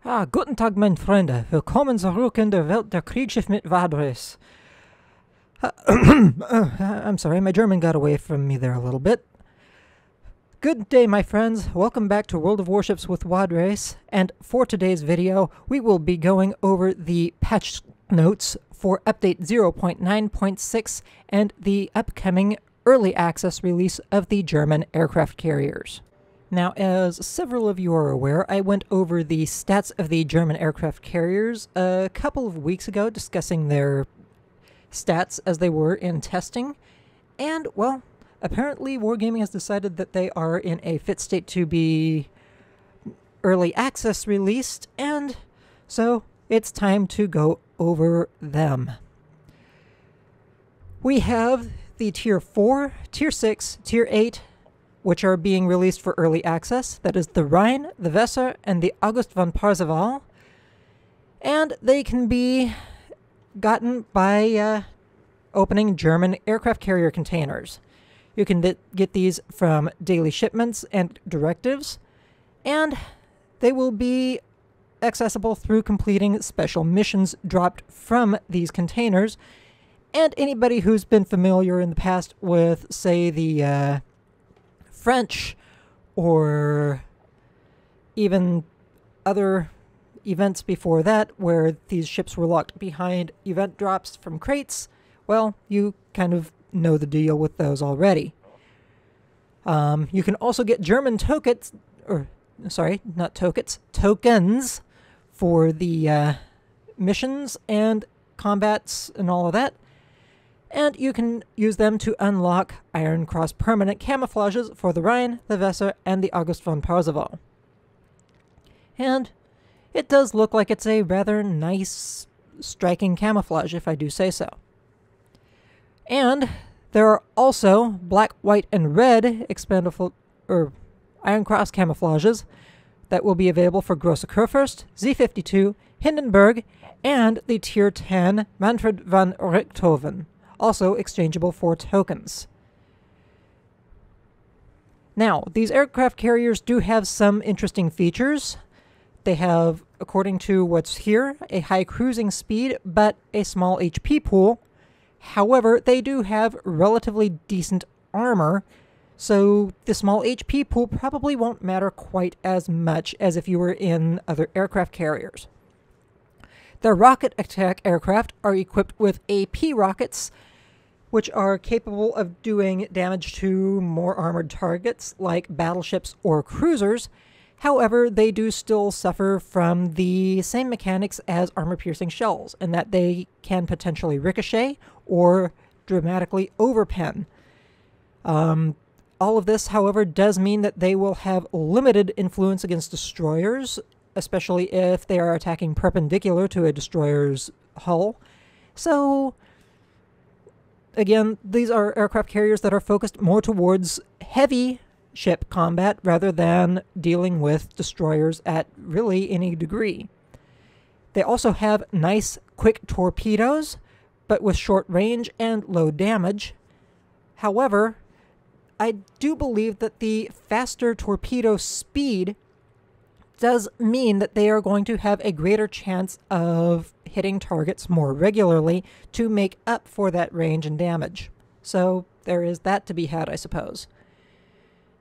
Guten Tag, mein Freunde. Willkommen zurück in der Welt der Kriegsschiff mit Wadres. I'm sorry, my German got away from me there a little bit. Good day, my friends. Welcome back to World of Warships with Wadres. And for today's video, we will be going over the patch notes for Update 0.9.6 and the upcoming early access release of the German aircraft carriers. Now, as several of you are aware, I went over the stats of the German aircraft carriers a couple of weeks ago, discussing their stats as they were in testing. And, well, apparently Wargaming has decided that they are in a fit state to be early access released, and so it's time to go over them. We have the Tier 4, Tier 6, Tier 8, which are being released for early access. That is the Rhine, the Weser, and the August von Parzival. And they can be gotten by opening German aircraft carrier containers. You can get these from daily shipments and directives, and they will be accessible through completing special missions dropped from these containers. And anybody who's been familiar in the past with, say, the French or even other events before that where these ships were locked behind event drops from crates, well, you kind of know the deal with those already. You can also get German tokens, or sorry, not tokens, tokens for the missions and combats and all of that. And you can use them to unlock Iron Cross permanent camouflages for the Rhine, the Weser, and the August von Parzival. And it does look like it's a rather nice, striking camouflage, if I do say so. And there are also black, white, and red expandable or Iron Cross camouflages that will be available for Grosse Kurfürst, Z-52, Hindenburg, and the Tier 10 Manfred van Richthofen, also exchangeable for tokens. Now, these aircraft carriers do have some interesting features. They have, according to what's here, a high cruising speed, but a small HP pool. However, they do have relatively decent armor, so the small HP pool probably won't matter quite as much as if you were in other aircraft carriers. Their rocket attack aircraft are equipped with AP rockets, which are capable of doing damage to more armored targets like battleships or cruisers. However, they do still suffer from the same mechanics as armor-piercing shells, in that they can potentially ricochet or dramatically overpen. All of this, however, does mean that they will have limited influence against destroyers, especially if they are attacking perpendicular to a destroyer's hull. So, again, these are aircraft carriers that are focused more towards heavy ship combat rather than dealing with destroyers at really any degree. They also have nice, quick torpedoes, but with short range and low damage. However, I do believe that the faster torpedo speed does mean that they are going to have a greater chance of hitting targets more regularly to make up for that range and damage. So there is that to be had, I suppose.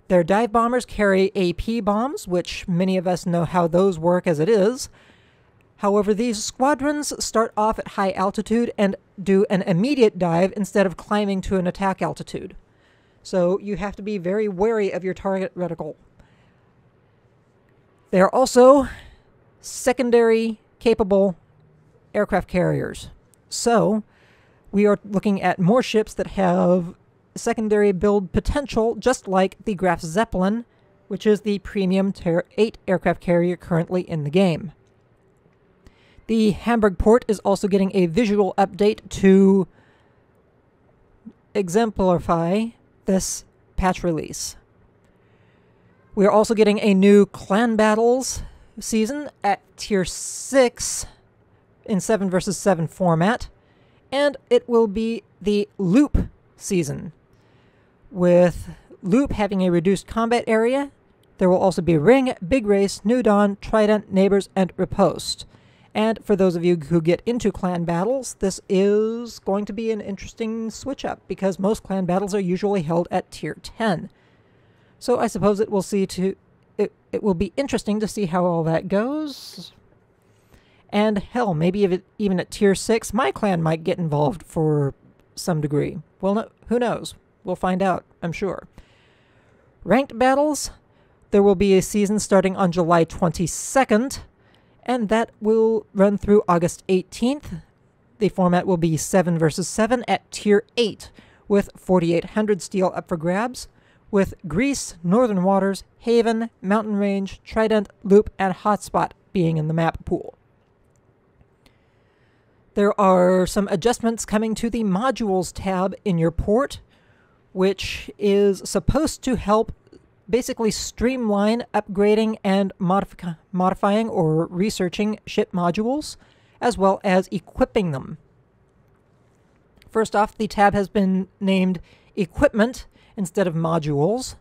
Their dive bombers carry AP bombs, which many of us know how those work as it is. However, these squadrons start off at high altitude and do an immediate dive instead of climbing to an attack altitude. So you have to be very wary of your target reticle. They are also secondary capable aircraft carriers. So we are looking at more ships that have secondary build potential, just like the Graf Zeppelin, which is the premium Tier 8 aircraft carrier currently in the game. The Hamburg port is also getting a visual update to exemplify this patch release. We are also getting a new clan battles season at Tier 6 in 7 vs 7 format, and it will be the Loop season, with Loop having a reduced combat area There will also be Ring, Big Race, New Dawn, Trident, Neighbors, and Riposte. And for those of you who get into clan battles, this is going to be an interesting switch-up, because most clan battles are usually held at Tier 10. So I suppose it will be interesting to see how all that goes. And hell, maybe even at Tier 6, my clan might get involved for some degree. Well, no, who knows? We'll find out, I'm sure. Ranked battles, there will be a season starting on July 22nd, and that will run through August 18th. The format will be 7 versus 7 at Tier 8, with 4,800 steel up for grabs, with Greece, Northern Waters, Haven, Mountain Range, Trident, Loop, and Hotspot being in the map pool. There are some adjustments coming to the Modules tab in your port, which is supposed to help basically streamline upgrading and modifying or researching ship modules, as well as equipping them. First off, the tab has been named Equipment instead of Modules,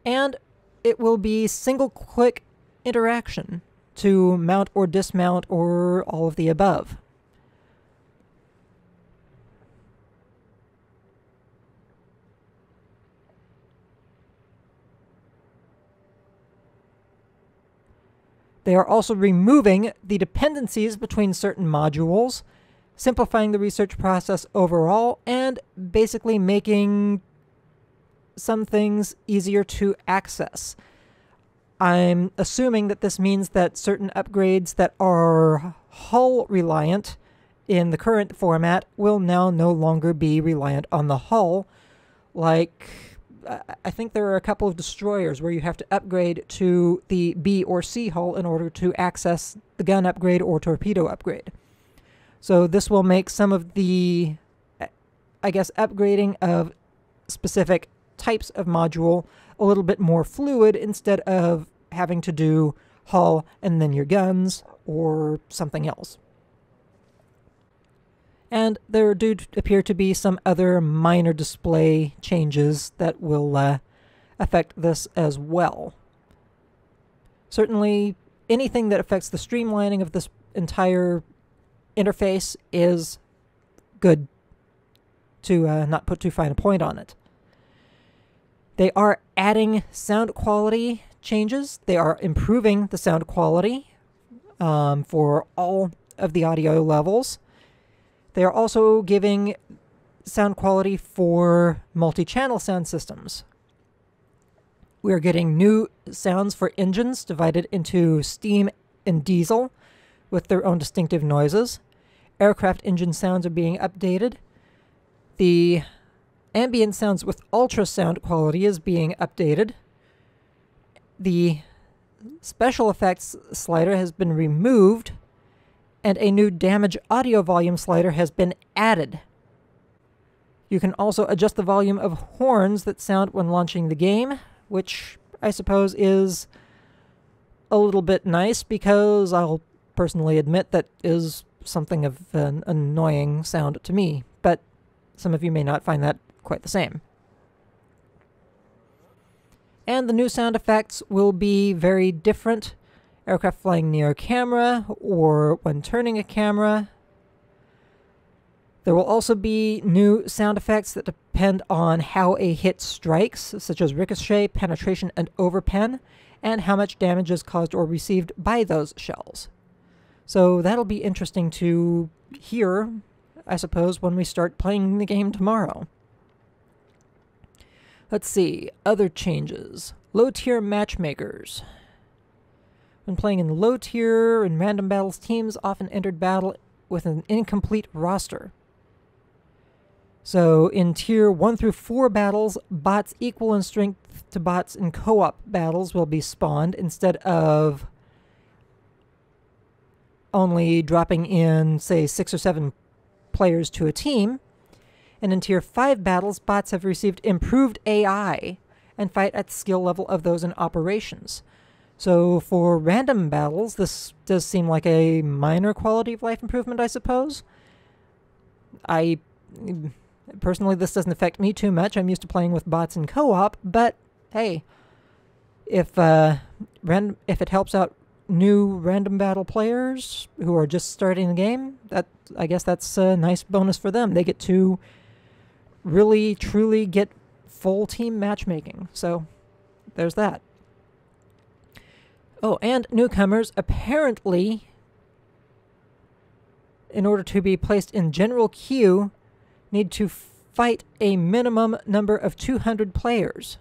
and it will be single-click interaction to mount or dismount or all of the above. They are also removing the dependencies between certain modules, simplifying the research process overall, and basically making some things easier to access. I'm assuming that this means that certain upgrades that are hull reliant in the current format will now no longer be reliant on the hull. Like, I think there are a couple of destroyers where you have to upgrade to the B or C hull in order to access the gun upgrade or torpedo upgrade. So this will make some of the, I guess, upgrading of specific types of module a little bit more fluid, instead of having to do hull and then your guns or something else. And there do appear to be some other minor display changes that will affect this as well. Certainly, anything that affects the streamlining of this entire interface is good, to not put too fine a point on it. They are adding sound quality changes. They are improving the sound quality for all of the audio levels. They are also giving sound quality for multi-channel sound systems. We are getting new sounds for engines divided into steam and diesel with their own distinctive noises. Aircraft engine sounds are being updated. The ambient sounds with ultrasound quality is being updated. The special effects slider has been removed, and a new damage audio volume slider has been added. You can also adjust the volume of horns that sound when launching the game, which I suppose is a little bit nice, because I'll personally admit that is something of an annoying sound to me, but some of you may not find that quite the same. And the new sound effects will be very different. Aircraft flying near camera, or when turning a camera. There will also be new sound effects that depend on how a hit strikes, such as ricochet, penetration, and overpen, and how much damage is caused or received by those shells. So that'll be interesting to hear, I suppose, when we start playing the game tomorrow. Let's see, other changes. Low-tier matchmakers. When playing in low tier and random battles, teams often entered battle with an incomplete roster. So in tier 1 through 4 battles, bots equal in strength to bots in co-op battles will be spawned, instead of only dropping in, say, 6 or 7 players to a team. And in tier 5 battles, bots have received improved AI and fight at the skill level of those in operations. So for random battles, this does seem like a minor quality of life improvement, I suppose. Personally, this doesn't affect me too much. I'm used to playing with bots in co-op, but hey, if it helps out new random battle players who are just starting the game, I guess that's a nice bonus for them. They get to really, truly get full team matchmaking. So there's that. Oh, and newcomers apparently, in order to be placed in general queue, need to fight a minimum number of 200 players.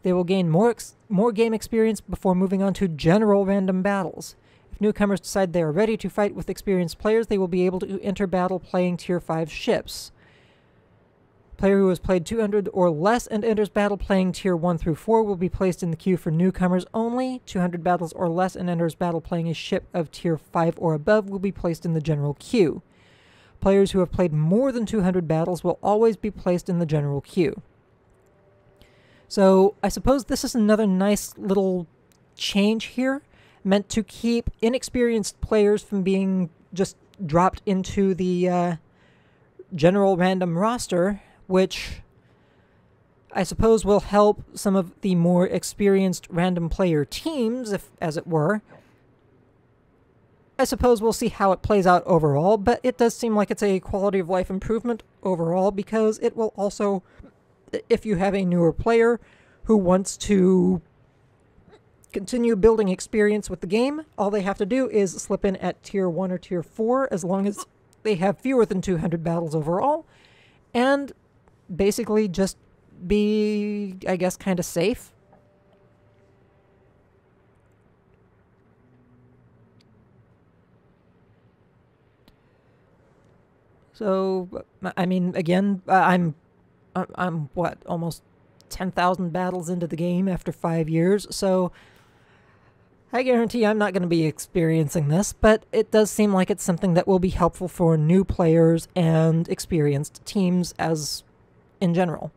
They will gain more game experience before moving on to general random battles. If newcomers decide they are ready to fight with experienced players, they will be able to enter battle playing Tier 5 ships. Player who has played 200 or less and enters battle playing Tier 1 through 4 will be placed in the queue for newcomers only. 200 battles or less and enters battle playing a ship of Tier 5 or above will be placed in the general queue. Players who have played more than 200 battles will always be placed in the general queue. So I suppose this is another nice little change here, meant to keep inexperienced players from being just dropped into the general random roster, which I suppose will help some of the more experienced random player teams, as it were. I suppose we'll see how it plays out overall, but it does seem like it's a quality of life improvement overall, because it will also, if you have a newer player who wants to continue building experience with the game, all they have to do is slip in at Tier 1 or Tier 4, as long as they have fewer than 200 battles overall, and basically just be, I guess, kind of safe. So, I mean, again, I'm what, almost 10,000 battles into the game after 5 years, so I guarantee I'm not going to be experiencing this, but it does seem like it's something that will be helpful for new players and experienced teams as in general.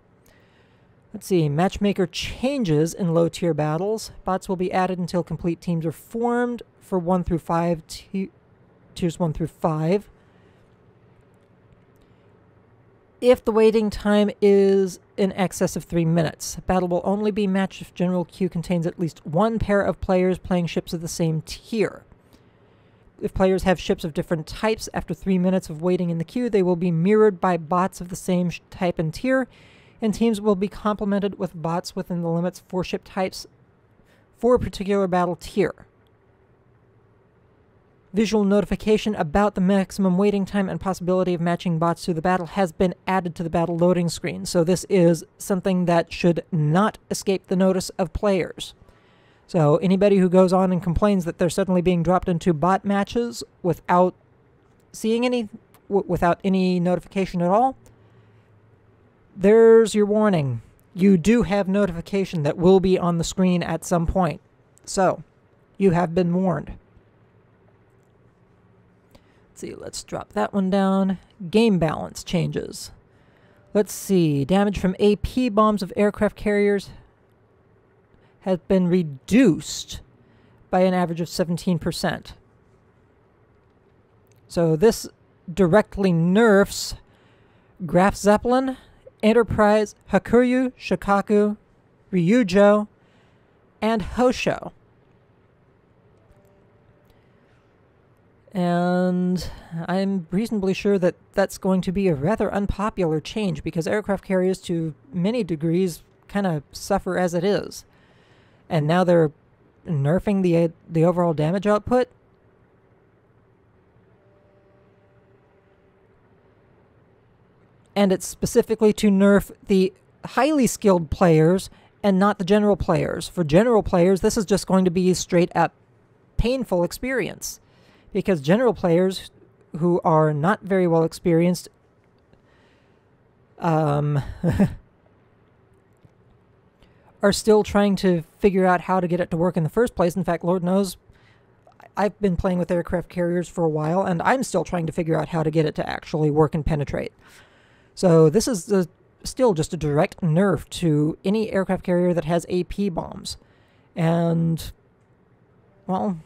Let's see, Matchmaker Changes in low-tier battles. Bots will be added until complete teams are formed for 1 through 5, tiers 1 through 5. If the waiting time is in excess of 3 minutes, battle will only be matched if general queue contains at least one pair of players playing ships of the same tier. If players have ships of different types, after 3 minutes of waiting in the queue, they will be mirrored by bots of the same type and tier, and teams will be complemented with bots within the limits for ship types for a particular battle tier. Visual notification about the maximum waiting time and possibility of matching bots to the battle has been added to the battle loading screen, so this is something that should not escape the notice of players. So anybody who goes on and complains that they're suddenly being dropped into bot matches without seeing without any notification at all, there's your warning. You do have notification that will be on the screen at some point, so you have been warned. See, let's drop that one down. Game balance changes. Let's see, damage from AP bombs of aircraft carriers has been reduced by an average of 17%. So this directly nerfs Graf Zeppelin, Enterprise, Hakuryu, Shikaku, Ryujo, and Hosho. And I'm reasonably sure that that's going to be a rather unpopular change, because aircraft carriers to many degrees kind of suffer as it is. And now they're nerfing the overall damage output. And it's specifically to nerf the highly skilled players and not the general players. For general players, this is just going to be a straight up painful experience, because general players who are not very well experienced are still trying to figure out how to get it to work in the first place. In fact, Lord knows, I've been playing with aircraft carriers for a while, and I'm still trying to figure out how to get it to actually work and penetrate. So this is still just a direct nerf to any aircraft carrier that has AP bombs. And, well,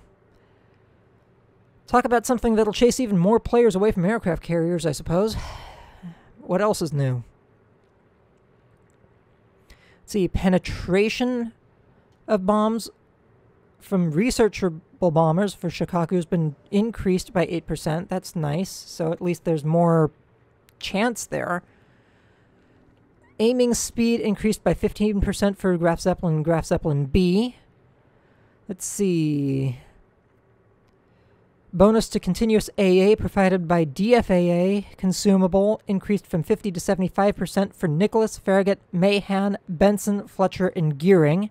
talk about something that'll chase even more players away from aircraft carriers, I suppose. What else is new? Let's see, penetration of bombs from researchable bombers for Shikaku has been increased by 8%. That's nice. So at least there's more chance there. Aiming speed increased by 15% for Graf Zeppelin and Graf Zeppelin B. Let's see. Bonus to continuous AA provided by DFAA consumable increased from 50 to 75% for Nicholas, Farragut, Mahan, Benson, Fletcher, and Gearing.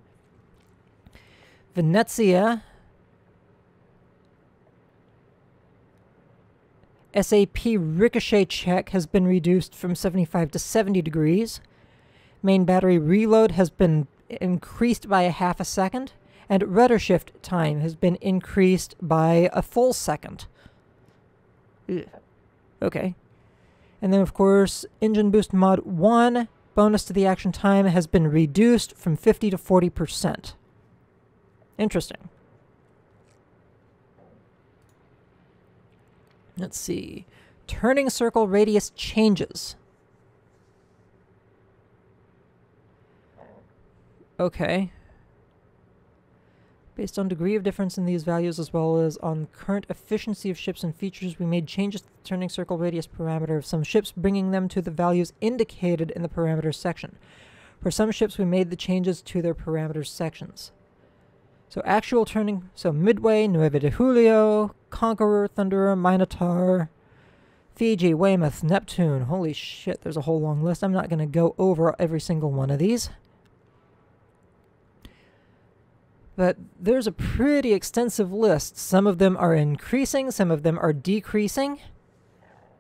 Venezia. SAP ricochet check has been reduced from 75 to 70 degrees. Main battery reload has been increased by a half a second. And rudder shift time has been increased by a full second. Ugh. Okay. And then, of course, Engine Boost Mod 1, bonus to the action time, has been reduced from 50 to 40%. Interesting. Let's see. Turning circle radius changes. Okay. Based on degree of difference in these values as well as on current efficiency of ships and features, we made changes to the turning circle radius parameter of some ships, bringing them to the values indicated in the parameters section. For some ships, we made the changes to their parameters sections. So actual turning, so Midway, Nueve de Julio, Conqueror, Thunderer, Minotaur, Fiji, Weymouth, Neptune. Holy shit, there's a whole long list. I'm not going to go over every single one of these. But there's a pretty extensive list. Some of them are increasing, some of them are decreasing.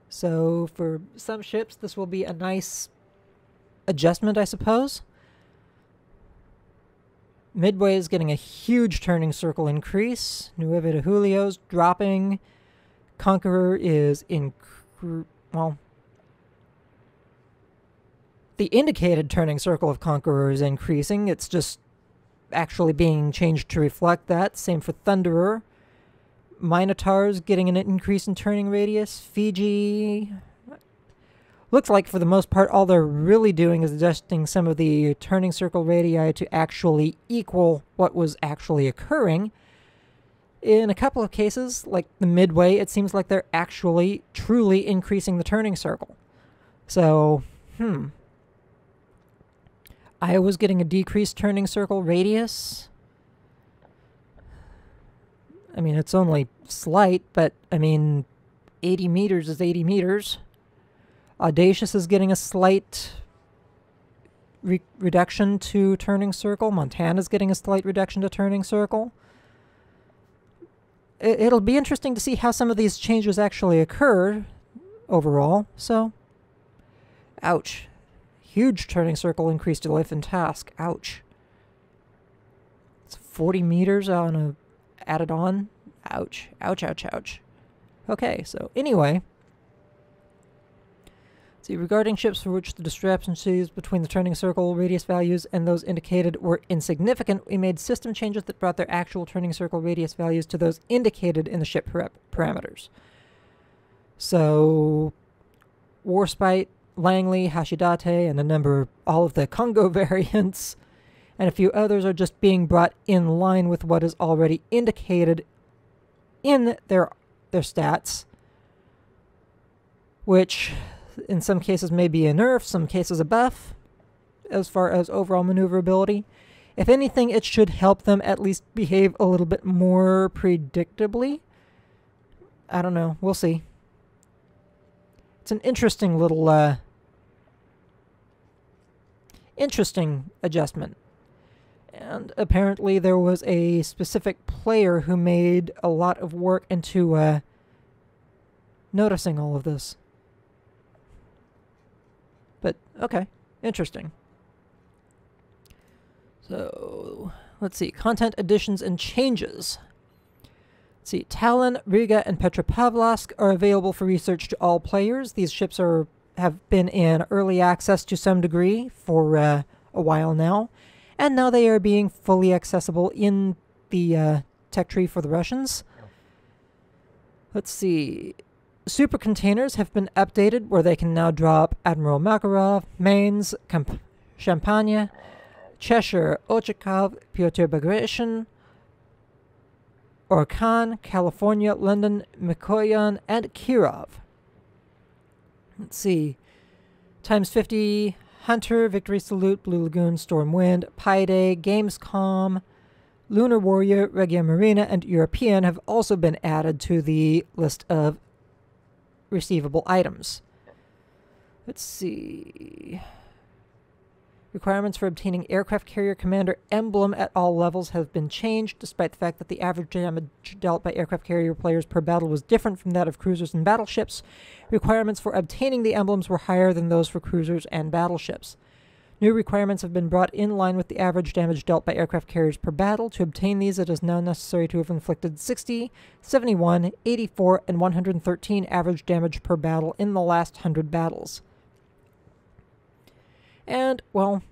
So for some ships, this will be a nice adjustment, I suppose. Midway is getting a huge turning circle increase. Nueve de Julio's dropping. Conqueror is well, the indicated turning circle of Conqueror is increasing. It's just actually being changed to reflect that. Same for Thunderer. Minotaur's getting an increase in turning radius. Fiji. Looks like for the most part all they're really doing is adjusting some of the turning circle radii to actually equal what was actually occurring. In a couple of cases, like the Midway, it seems like they're actually truly increasing the turning circle. So, Iowa's getting a decreased turning circle radius. I mean, it's only slight, but, I mean, 80 meters is 80 meters. Audacious is getting a slight reduction to turning circle. Montana's getting a slight reduction to turning circle. It'll be interesting to see how some of these changes actually occur overall. So, ouch. Huge turning circle increase to life and task. Ouch. It's 40 meters on a added on. Ouch. Ouch, ouch, ouch. Okay, so anyway. See, regarding ships for which the discrepancies between the turning circle radius values and those indicated were insignificant, we made system changes that brought their actual turning circle radius values to those indicated in the ship parameters. So, Warspite, Langley, Hashidate, and a number, all of the Congo variants, and a few others are just being brought in line with what is already indicated in their stats, which in some cases may be a nerf, some cases a buff, as far as overall maneuverability. If anything, it should help them at least behave a little bit more predictably. I don't know. We'll see. It's an interesting little, interesting adjustment. And apparently there was a specific player who made a lot of work into, noticing all of this. But, okay. Interesting. So, let's see. Content additions and changes. Let's see. Talon, Riga, and Petropavlovsk are available for research to all players. These ships have been in early access to some degree for a while now. And now they are being fully accessible in the tech tree for the Russians. Let's see. Super containers have been updated where they can now drop Admiral Makarov, Mainz, Champagne, Cheshire, Ochakov, Piotr Bagration, Orkan, California, London, Mikoyan, and Kirov. Let's see. Times 50, Hunter, Victory Salute, Blue Lagoon, Stormwind, Pi Day, Gamescom, Lunar Warrior, Regia Marina, and European have also been added to the list of receivable items. Let's see. Requirements for obtaining aircraft carrier commander emblem at all levels have been changed, despite the fact that the average damage dealt by aircraft carrier players per battle was different from that of cruisers and battleships. Requirements for obtaining the emblems were higher than those for cruisers and battleships. New requirements have been brought in line with the average damage dealt by aircraft carriers per battle. To obtain these, it is now necessary to have inflicted 60, 71, 84, and 113 average damage per battle in the last 100 battles. And, well,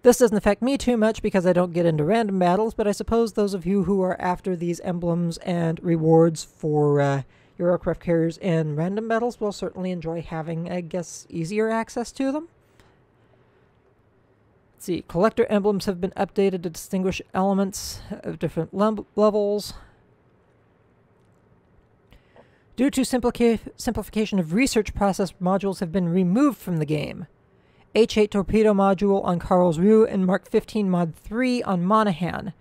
this doesn't affect me too much because I don't get into random battles, but I suppose those of you who are after these emblems and rewards for your aircraft carriers in random battles will certainly enjoy having, I guess, easier access to them. Let's see, collector emblems have been updated to distinguish elements of different levels. Due to simplification of research process, modules have been removed from the game. H8 torpedo module on Karlsruhe and Mark 15 Mod 3 on Monaghan.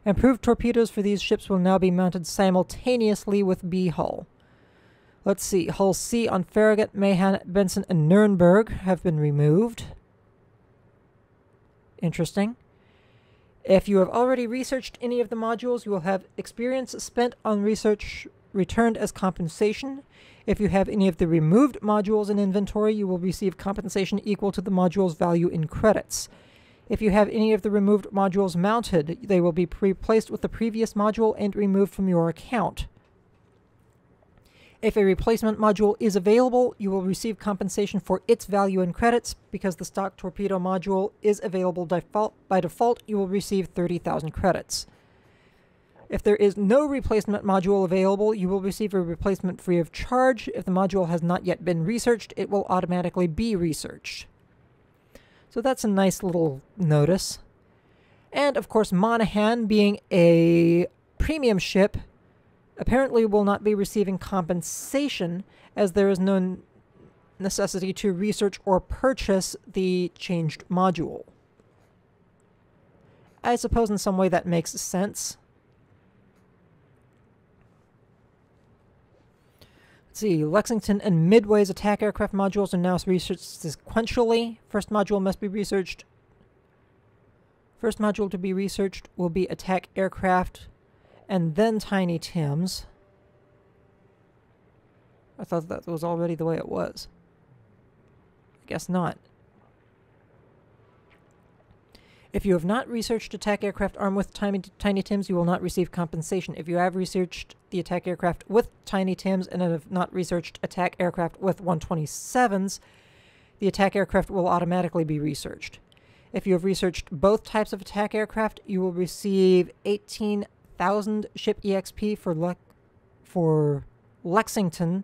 Improved torpedoes for these ships will now be mounted simultaneously with B hull. Let's see, hull C on Farragut, Mahan, Benson, and Nuremberg have been removed. Interesting. If you have already researched any of the modules, you will have experience spent on research returned as compensation. If you have any of the removed modules in inventory, you will receive compensation equal to the module's value in credits. If you have any of the removed modules mounted, they will be replaced with the previous module and removed from your account. If a replacement module is available, you will receive compensation for its value in credits. Because the stock torpedo module is available by default, you will receive 30,000 credits. If there is no replacement module available, you will receive a replacement free of charge. If the module has not yet been researched, it will automatically be researched. So that's a nice little notice. And of course, Monaghan, being a premium ship, apparently will not be receiving compensation, as there is no necessity to research or purchase the changed module. I suppose in some way that makes sense. Let's see, Lexington and Midway's attack aircraft modules are now researched sequentially. First module must be researched. First module to be researched will be attack aircraft, and then Tiny Tims. I thought that was already the way it was. I guess not. If you have not researched attack aircraft armed with Tiny Tims, you will not receive compensation. If you have researched the attack aircraft with Tiny Tims and have not researched attack aircraft with 127s, the attack aircraft will automatically be researched. If you have researched both types of attack aircraft, you will receive 18,000 ship EXP for Lexington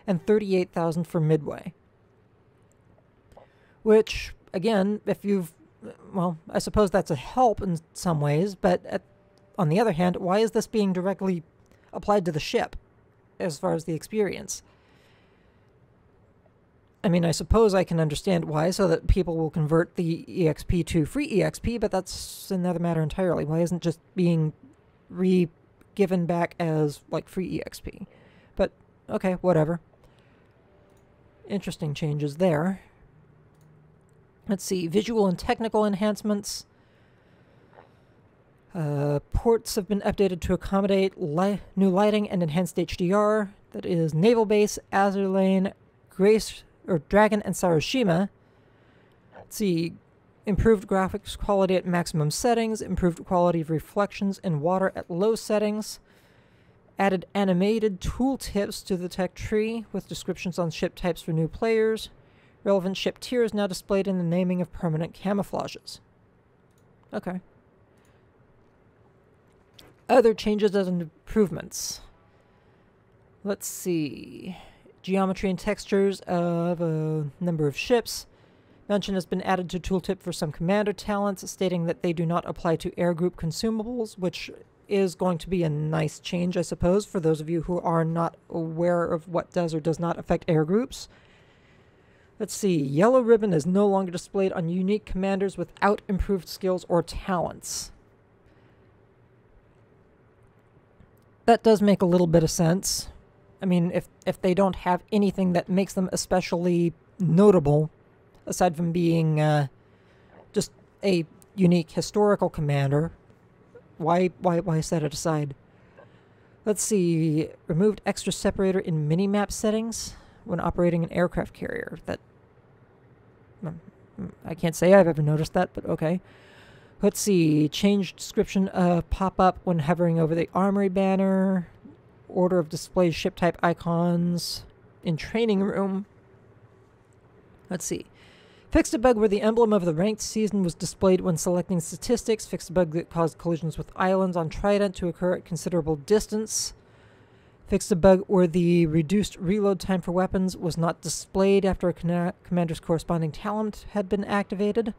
and 38,000 for Midway. Which, again, if you've... well, I suppose that's a help in some ways, but on the other hand, why is this being directly applied to the ship as far as the experience? I mean, I suppose I can understand why, so that people will convert the EXP to free EXP, but that's another matter entirely. Why isn't it just being given back as, like, free EXP? But, okay, whatever. Interesting changes there. Let's see, visual and technical enhancements. Ports have been updated to accommodate new lighting and enhanced HDR. That is Naval Base, Azur Lane, Dragon, and Sarushima. Let's see, improved graphics quality at maximum settings, improved quality of reflections in water at low settings, added animated tooltips to the tech tree with descriptions on ship types for new players. Relevant ship tiers now displayed in the naming of permanent camouflages. Okay. Other changes and improvements. Let's see. Geometry and textures of a number of ships. Mention has been added to tooltip for some commander talents, stating that they do not apply to air group consumables, which is going to be a nice change, I suppose, for those of you who are not aware of what does or does not affect air groups. Let's see. Yellow ribbon is no longer displayed on unique commanders without improved skills or talents. That does make a little bit of sense. I mean, if they don't have anything that makes them especially notable, aside from being just a unique historical commander, why set it aside? Let's see. Removed extra separator in minimap settings when operating an aircraft carrier. That I can't say I've ever noticed that, but okay. Let's see. Changed description of pop-up when hovering over the armory banner. Order of display ship type icons in training room. Let's see. Fixed a bug where the emblem of the ranked season was displayed when selecting statistics. Fixed a bug that caused collisions with islands on Trident to occur at considerable distance. Fixed a bug where the reduced reload time for weapons was not displayed after a commander's corresponding talent had been activated.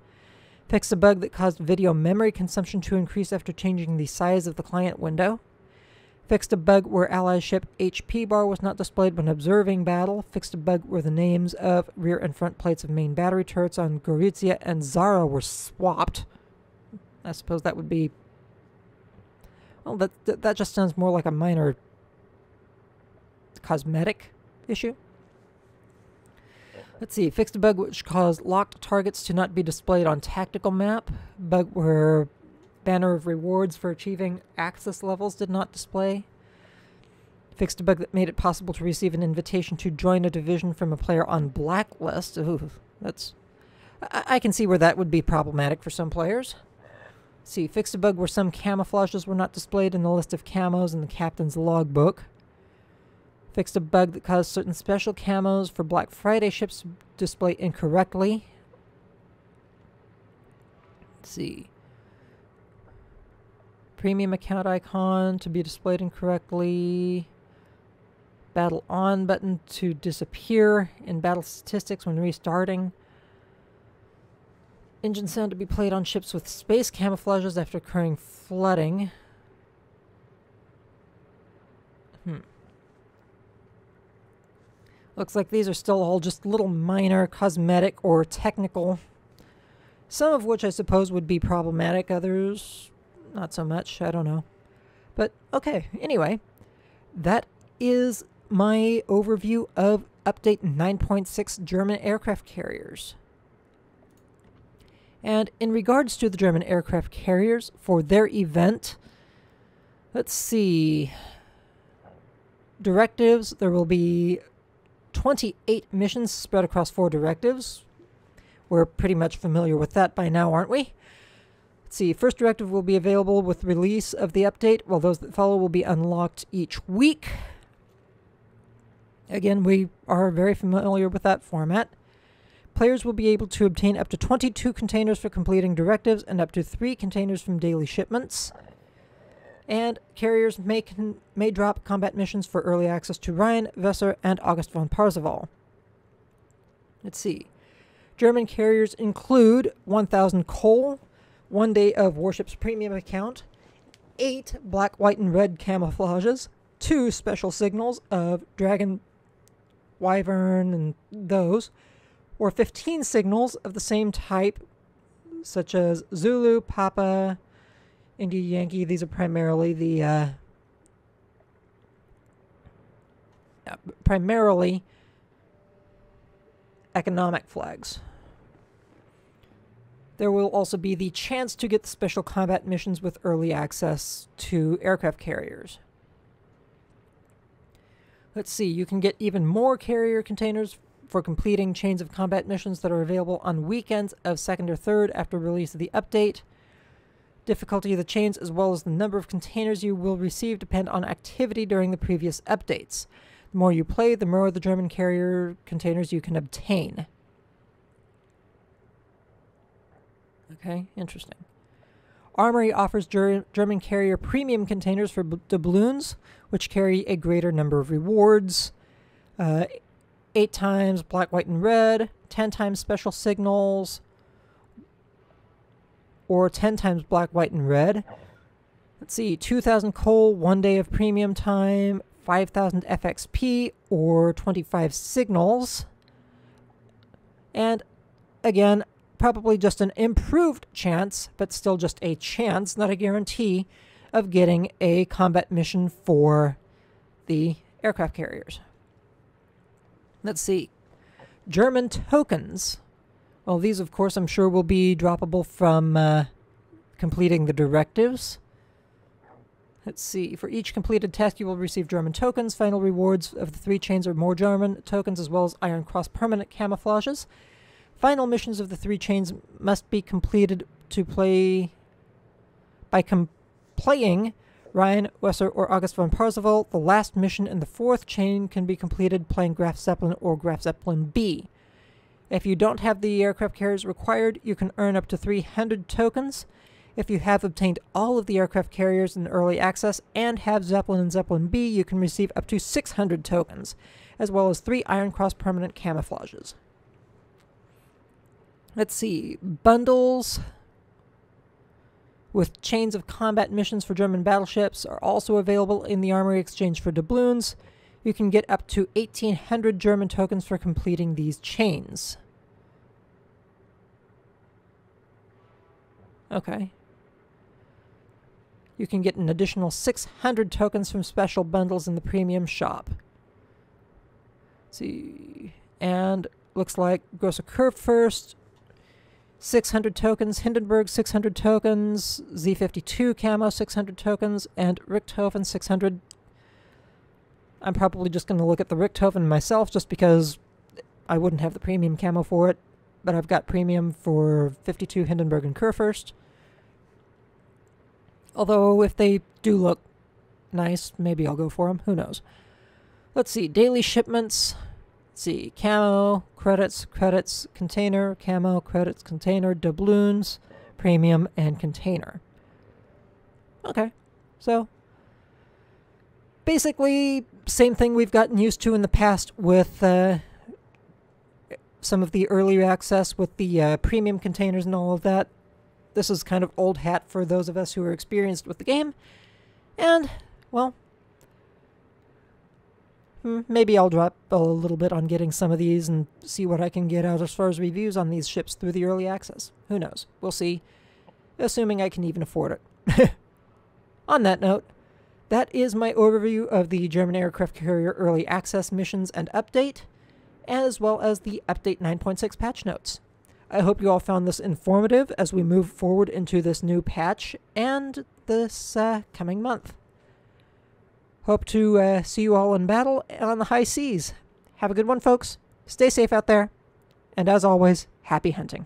Fixed a bug that caused video memory consumption to increase after changing the size of the client window. Fixed a bug where ally ship HP bar was not displayed when observing battle. Fixed a bug where the names of rear and front plates of main battery turrets on Gorizia and Zara were swapped. I suppose that would be... Well, that just sounds more like a minor cosmetic issue. Let's see. Fixed a bug which caused locked targets to not be displayed on tactical map. Bug where banner of rewards for achieving access levels did not display. Fixed a bug that made it possible to receive an invitation to join a division from a player on blacklist. Ooh, that's... I can see where that would be problematic for some players. Let's see. Fixed a bug where some camouflages were not displayed in the list of camos in the captain's logbook. Fixed a bug that caused certain special camos for Black Friday ships to display incorrectly. Let's see. Premium account icon to be displayed incorrectly. Battle on button to disappear in battle statistics when restarting. Engine sound to be played on ships with space camouflages after occurring flooding. Looks like these are still all just little minor cosmetic or technical. Some of which I suppose would be problematic, others not so much, I don't know. But okay, anyway, that is my overview of Update 9.6 German aircraft carriers. And in regards to the German aircraft carriers, for their event, let's see, directives, there will be 28 missions spread across 4 directives. We're pretty much familiar with that by now, aren't we? Let's see, first directive will be available with release of the update, while those that follow will be unlocked each week. Again, we are very familiar with that format. Players will be able to obtain up to 22 containers for completing directives and up to 3 containers from daily shipments. And carriers may drop combat missions for early access to Rhine, Weser, and August von Parzival. Let's see. German carriers include 1,000 coal, 1 day of Warships premium account, 8 black, white, and red camouflages, 2 special signals of Dragon, Wyvern, and those, or 15 signals of the same type, such as Zulu, Papa, India, Yankee. These are primarily the economic flags. There will also be the chance to get the special combat missions with early access to aircraft carriers. Let's see, you can get even more carrier containers for completing chains of combat missions that are available on weekends of 2nd or 3rd after release of the update. Difficulty of the chains as well as the number of containers you will receive depend on activity during the previous updates. The more you play, the more of the German carrier containers you can obtain. Okay, interesting. Armory offers German carrier premium containers for doubloons, which carry a greater number of rewards. 8 times black, white, and red, 10 times special signals, or 10 times black, white, and red. Let's see, 2,000 coal, 1 day of premium time, 5,000 FXP, or 25 signals. And again, probably just an improved chance, but still just a chance, not a guarantee, of getting a combat mission for the aircraft carriers. Let's see. German tokens. Well, these, of course, I'm sure will be droppable from completing the directives. Let's see. For each completed task, you will receive German tokens. Final rewards of the 3 chains are more German tokens, as well as Iron Cross permanent camouflages. Final missions of the 3 chains must be completed to play by playing Rhine, Wesser, or August von Parzival. The last mission in the 4th chain can be completed playing Graf Zeppelin or Graf Zeppelin B. If you don't have the aircraft carriers required, you can earn up to 300 tokens. If you have obtained all of the aircraft carriers in early access and have Zeppelin and Zeppelin B, you can receive up to 600 tokens, as well as 3 Iron Cross permanent camouflages. Let's see, bundles with chains of combat missions for German battleships are also available in the Armory Exchange for doubloons. You can get up to 1,800 German tokens for completing these chains. Okay. You can get an additional 600 tokens from special bundles in the premium shop. Let's see, and looks like Grosse Curve first. 600 tokens, Hindenburg 600 tokens, Z52 camo 600 tokens, and Richthofen 600. I'm probably just going to look at the Richthofen myself just because I wouldn't have the premium camo for it, but I've got premium for 52 Hindenburg and Kurfürst. Although if they do look nice, maybe I'll go for them. Who knows? Let's see, daily shipments. Let's see, camo, credits, container, camo, credits, container, doubloons, premium, and container. Okay, so basically same thing we've gotten used to in the past with some of the earlier access with the premium containers and all of that. This is kind of old hat for those of us who are experienced with the game. And, well, maybe I'll drop a little bit on getting some of these and see what I can get out as far as reviews on these ships through the early access. Who knows? We'll see, assuming I can even afford it. On that note, that is my overview of the German aircraft carrier early access missions and update, as well as the Update 9.6 patch notes. I hope you all found this informative as we move forward into this new patch and this coming month. Hope to see you all in battle on the high seas. Have a good one, folks. Stay safe out there. And as always, happy hunting.